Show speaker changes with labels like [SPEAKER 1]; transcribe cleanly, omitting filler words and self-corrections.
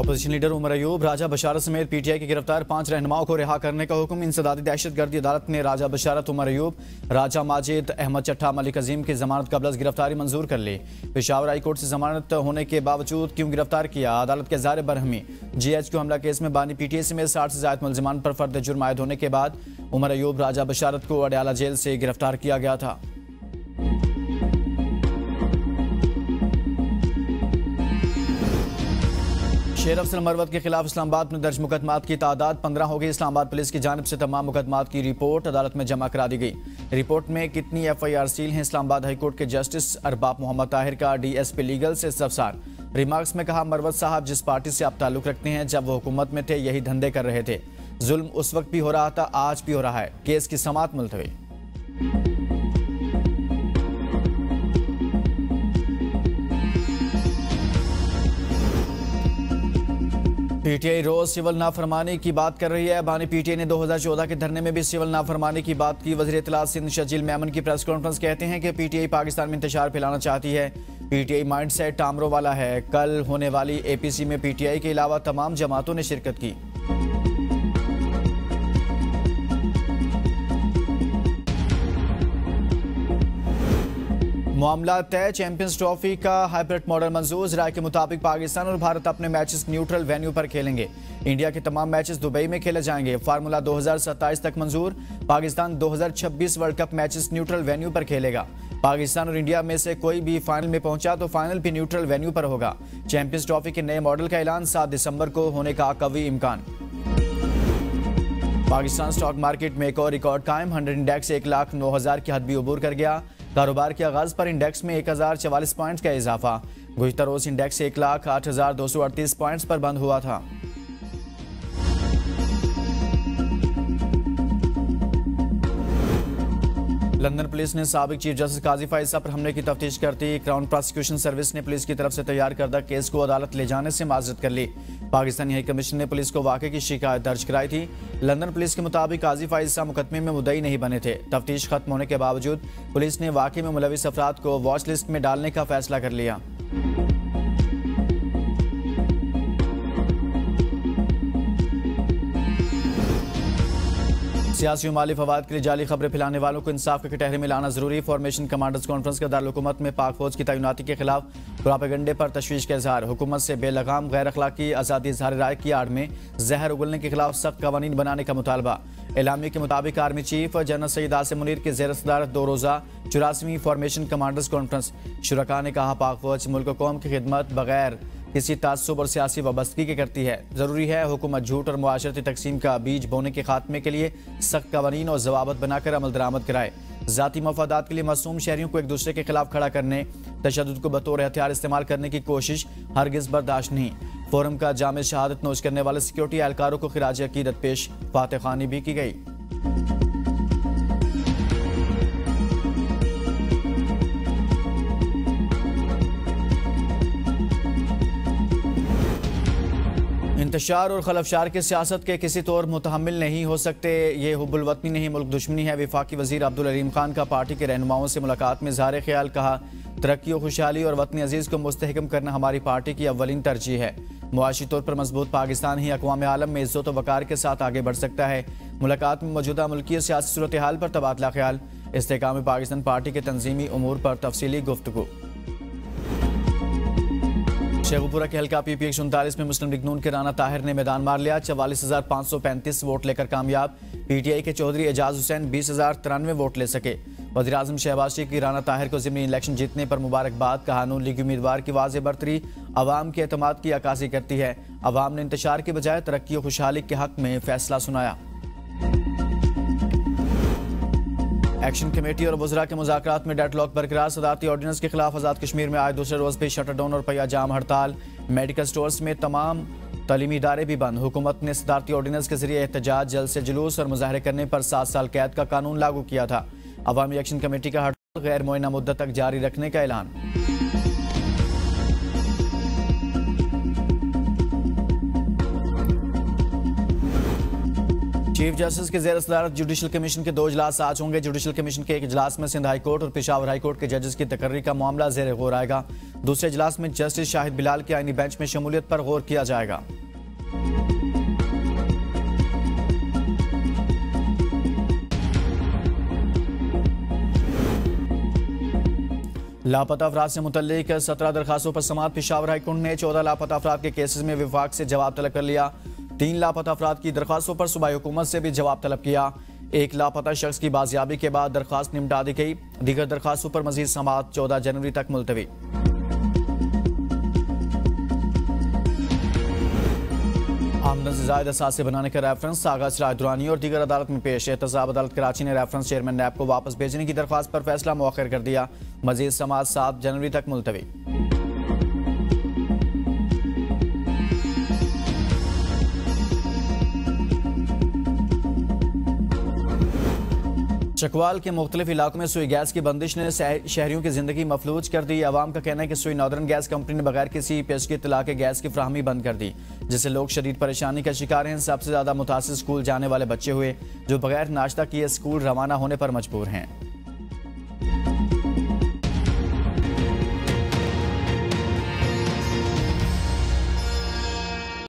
[SPEAKER 1] Opposition leader Umar Ayub, राजा बशारत समेत PTI के गिरफ्तार 5 रहनुमाओं को रिहा करने का हुक्म। इंसदादी दहशतगर्दी अदालत ने राजा बशारत, उमर अयूब, राजा माजिद, अहमद चट्टा, मलिक अजीम की जमानत कबल गिरफ्तारी मंजूर कर ली। पेशावर हाई कोर्ट से जमानत होने के बावजूद क्यों गिरफ्तार किया, अदालत के ज़ाहिर बरहमी। GHQ हमला केस में बानी पीटीआई समेत 60 से ज्यादा मुलजिमान पर फर्द जुर्म आयद होने के बाद उमर अयूब, राजा बशारत को अडयाला जेल से गिरफ्तार किया गया था। शेर अफजल मरवत के खिलाफ इस्लामाबाद में दर्ज मुकदमात की तादाद 15 हो गई। इस्लामाबाद पुलिस की जानिब से तमाम मुकदमात की रिपोर्ट अदालत में जमा करा दी गई। रिपोर्ट में कितनी FIR सील हैं, इस्लामाबाद हाईकोर्ट के जस्टिस अरबाब मोहम्मद ताहिर का DSP लीगल से इस्तफसार। रिमार्क्स में कहा, मरवत साहब जिस पार्टी से आप ताल्लुक रखते हैं, जब वो हुकूमत में थे यही धंधे कर रहे थे। जुल्म उस वक्त भी हो रहा था, आज भी हो रहा है। केस की समाअत मुलतवी। पीटीआई रोज सिविल नाफरमानी की बात कर रही है। बानी पीटीआई ने 2014 के धरने में भी सिविल नाफरमानी की बात की। वज़ीर इत्तलात सिंध शजील मेमन की प्रेस कॉन्फ्रेंस कहते हैं कि पीटीआई पाकिस्तान में इंतशार फैलाना चाहती है। पीटीआई माइंड सेट टामरों वाला है। कल होने वाली APC में पीटीआई के अलावा तमाम जमातों ने शिरकत की। मामला तय, चैंपियंस ट्रॉफी का हाइब्रिड मॉडल मंजूर। राय के मुताबिक पाकिस्तान और भारत अपने मैचेस न्यूट्रल वेन्यू पर खेलेंगे। इंडिया के तमाम मैचेस दुबई में खेले जाएंगे। फार्मूला 2027 तक मंजूर। Pakistan 2026 world cup matches neutral venue पर खेलेगा। पाकिस्तान और इंडिया में से कोई भी फाइनल में पहुंचा तो फाइनल भी न्यूट्रल वेन्यू पर होगा। चैंपियंस ट्रॉफी के नए मॉडल का ऐलान 7 दिसंबर को होने का कवी इम्कान। पाकिस्तान स्टॉक मार्केट में एक और रिकॉर्ड कायम। 100 इंडेक्स 1,09,000 की हद भी अबूर कर गया। कारोबार के आगाज पर इंडेक्स में 1044 पॉइंट्स का इजाफा। गुज़िश्ता रोज इंडेक्स 1,08,238 पॉइंट्स पर बंद हुआ था। लंदन पुलिस ने साबिक चीफ जस्टिस काजी फायज़ पर हमले की तफ्तीश करती। क्राउन प्रोसिक्यूशन सर्विस ने पुलिस की तरफ से तैयार करदा केस को अदालत ले जाने से माजरत कर ली। पाकिस्तानी हाई कमीशन ने पुलिस को वाक़े की शिकायत दर्ज कराई थी। लंदन पुलिस के मुताबिक काजी फायज़ मुकदमे में मुद्दई नहीं बने थे। तफ्तीश खत्म होने के बावजूद पुलिस ने वाक़े में मुलविस अफराद को वॉच लिस्ट में डालने का फैसला कर लिया। सियासी और माली फवाद के लिए जाली खबरें फैलाने वालों को इंसाफ के कटहरे में लाना जरूरी। फॉर्मेशन कमांडर्स कॉन्फ्रेंस का दारुल-हुकूमत में पाक फौज की तैनाती के खिलाफ प्रोपेगेंडे पर तशवीश का इजहार। हुकूमत से बेलगाम गैर अखलाकी आज़ादी इजहार राय की आड़ में जहर उगलने के खिलाफ सख्त कवानीन बनाने का मुतालबा। एलामी के मुताबिक army chief general Syed Asim Munir के ज़ेर सदारत 2 रोज़ा 84वीं फॉर्मेशन कमांडर्स कॉन्फ्रेंस। शुरका ने कहा, पाक फौज मुल्क कौम की खिदमत बगैर किसी तासुब और सियासी वाबस्तगी के करती है। ज़रूरी है हुकूमत झूठ और मुआशरती तकसीम का बीज बोने के खात्मे के लिए सख्त कवानीन और जवाबत बनाकर अमल दरामद कराए। ज़ाती मफादात के लिए मासूम शहरियों को एक दूसरे के खिलाफ खड़ा करने, तशद्दुद को बतौर हथियार इस्तेमाल करने की कोशिश हरगिज़ बर्दाश्त नहीं। फोरम का जामे शहादत नोश करने वाले सिक्योरिटी एहलकारों को खिराज अकीदत पेश फातह खानी भी की गई। इंतशार और खलफशार के सियासत के किसी तौर मुतहम्मिल नहीं हो सकते। ये हुब्बुल वतनी नहीं मुल्क दुश्मनी है। वफाकी वजीर अब्दुल अलीम खान का पार्टी के रहनुमाओं से मुलाकात में ज़ाहिर ख्याल। कहा, तरक्की और खुशहाली और वतनी अजीज़ को मुस्तहकम करना हमारी पार्टी की अव्वलीन तरजीह है। मुआशी तौर पर मजबूत पाकिस्तान ही अक़वाम आलम में इज़्ज़त व वक़ार के साथ आगे बढ़ सकता है। मुलाकात में मौजूदा मुल्की और सियासी सूरत हाल पर तबादला ख्याल। इस्तेहकाम पाकिस्तान पार्टी के तंजीमी उमूर पर तफसीली गुफ्तगू। शेखुपुरा के हल्का PPI 139 में मुस्लिम लीग नून के राना ताहिर ने मैदान मार लिया। 44,535 वोट लेकर कामयाब। PTI के चौधरी एजाज हुसैन 20,093 वोट ले सके। वज़ीर आज़म शहबाज शरीफ की राना ताहिर को ज़िमनी इलेक्शन जीतने पर मुबारकबाद। कहा, नून लीग उम्मीदवार की वाज़ेह बरतरी अवाम के एतमाद की अक्कासी करती है। अवाम ने इंतशार के बजाय तरक्की और खुशहाली के हक में फैसला सुनाया। एक्शन कमेटी और वज़रा के मुज़ाकरात में डेडलॉक बरकरार। सदारती ऑर्डिनेंस के खिलाफ आज़ाद कश्मीर में आए दूसरे रोज़ भी शटर डाउन और पहिया जाम हड़ताल। मेडिकल स्टोर्स में तमाम तालीमी इदारे भी बंद। हुकूमत ने सदारती ऑर्डिनेंस के जरिए एहतजाज, जल्द से जुलूस और मुजाहरे करने पर 7 साल कैद का कानून लागू किया था। अवामी एक्शन कमेटी का हड़ताल गैर मुअय्यना मुद्दत तक जारी रखने का ऐलान। चीफ जस्टिस के ज़ेर सदारत जुडिशल कमीशन के 2 इजलास आज होंगे। जुडिशल कमीशन के एक इजलास में सिंध हाई कोर्ट और पेशावर हाई कोर्ट के जजेस की तकर्री का मामला ज़ेर गौर आएगा। दूसरे इजलास में जस्टिस शाहिद बिलाल के आईनी बेंच में शमूलियत पर गौर किया जाएगा। लापता अफराद से मुतल्लिक 17 दरखास्तों पर समाअत। पेशावर हाईकोर्ट ने 14 लापता अफराद के केसेस में विफाक से जवाब तलब कर लिया। 3 लापता अफराद की दरखास्तों पर सूबाई हुकूमत से भी जवाब तलब किया। एक लापता शख्स की बाजियाबी के बाद दरखास्त निपटा दी गई। दीगर दरखास्तों पर मजीद समाअत 14 जनवरी तक मुलतवी। आमदन से ज़ायद असासे बनाने का रेफरेंस आगा सिराज दुरानी और दीगर अदालत में पेश। एहतसाब अदालत कराची ने रेफरेंस चेयरमैन नैब को वापस भेजने की दरख्वास्त पर फैसला मौखर कर दिया। मजीद समाअत 7 जनवरी तक मुलतवी। चकवाल के मुख्तलिफ इलाकों में सुई गैस की बंदिश ने शहरियों की जिंदगी मफलूज कर दी। अवाम का कहना है कि सुई नॉर्दर्न गैस कंपनी ने बगैर किसी पेशगी इत्तला के गैस की फ्राहमी बंद कर दी, जिससे लोग शदीद परेशानी का शिकार हैं। सबसे ज्यादा मुतासिर स्कूल जाने वाले बच्चे हुए, जो बगैर नाश्ता किए स्कूल रवाना होने पर मजबूर हैं।